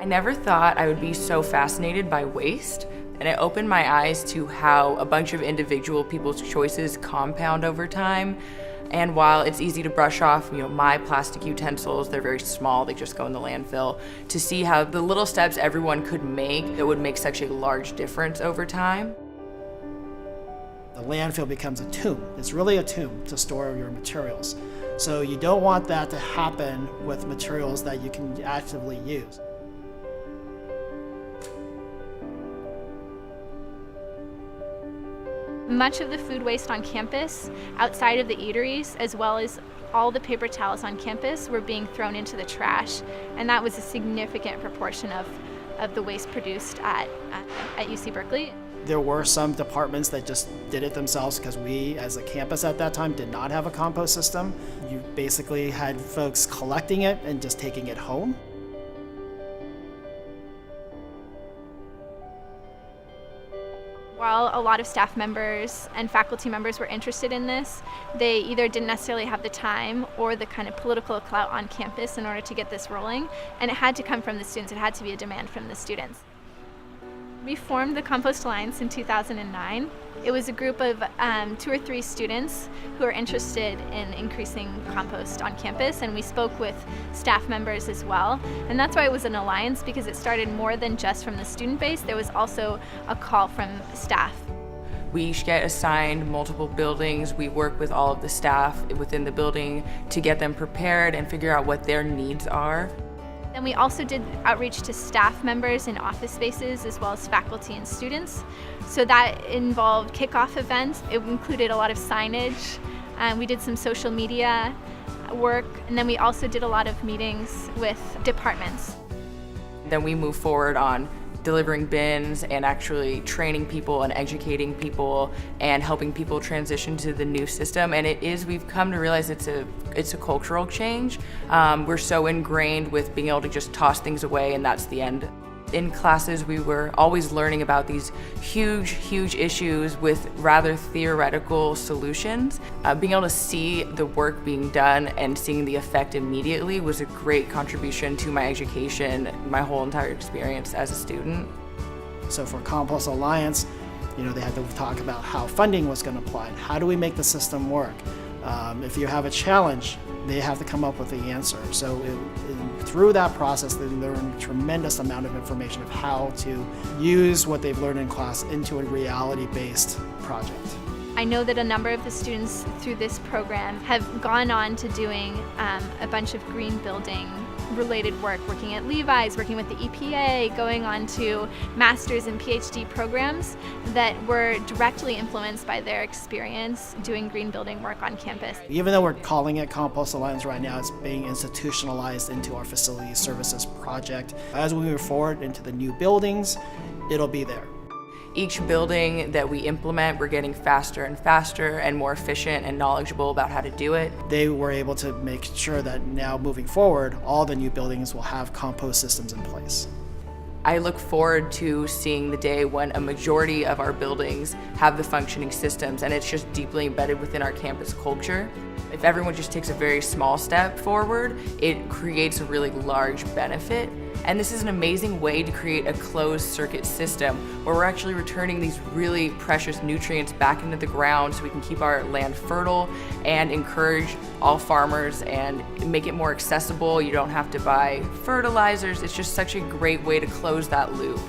I never thought I would be so fascinated by waste, and it opened my eyes to how a bunch of individual people's choices compound over time. And while it's easy to brush off, my plastic utensils, they're very small, they just go in the landfill, to see how the little steps everyone could make that would make such a large difference over time. The landfill becomes a tomb. It's really a tomb to store your materials. So you don't want that to happen with materials that you can actively use. Much of the food waste on campus, outside of the eateries, as well as all the paper towels on campus, were being thrown into the trash. And that was a significant proportion of the waste produced at UC Berkeley. There were some departments that just did it themselves because we, as a campus at that time, did not have a compost system. You basically had folks collecting it and just taking it home. While a lot of staff members and faculty members were interested in this, they either didn't necessarily have the time or the kind of political clout on campus in order to get this rolling, and it had to come from the students. It had to be a demand from the students. We formed the Compost Alliance in 2009. It was a group of 2 or 3 students who were interested in increasing compost on campus, and we spoke with staff members as well. And that's why it was an alliance, because it started more than just from the student base. There was also a call from staff. We each get assigned multiple buildings. We work with all of the staff within the building to get them prepared and figure out what their needs are. And we also did outreach to staff members in office spaces as well as faculty and students. So that involved kickoff events. It included a lot of signage. We did some social media work, and then we also did a lot of meetings with departments. Then we move forward on delivering bins and actually training people and educating people and helping people transition to the new system. And we've come to realize it's a cultural change. We're so ingrained with being able to just toss things away and that's the end. In classes, we were always learning about these huge issues with rather theoretical solutions. Being able to see the work being done and seeing the effect immediately was a great contribution to my education, my whole entire experience as a student. So for Compost Alliance, they had to talk about how funding was going to apply. How do we make the system work? If you have a challenge, they have to come up with the answer. So through that process, they learn a tremendous amount of information of how to use what they've learned in class into a reality-based project. I know that a number of the students through this program have gone on to doing a bunch of green building related work, working at Levi's, working with the EPA, going on to master's and PhD programs that were directly influenced by their experience doing green building work on campus. Even though we're calling it Compost Alliance right now, it's being institutionalized into our facility services project. As we move forward into the new buildings, it'll be there. Each building that we implement, we're getting faster and faster and more efficient and knowledgeable about how to do it. They were able to make sure that now moving forward, all the new buildings will have compost systems in place. I look forward to seeing the day when a majority of our buildings have the functioning systems and it's just deeply embedded within our campus culture. If everyone just takes a very small step forward, it creates a really large benefit. And this is an amazing way to create a closed circuit system where we're actually returning these really precious nutrients back into the ground so we can keep our land fertile and encourage all farmers and make it more accessible. You don't have to buy fertilizers. It's just such a great way to close that loop.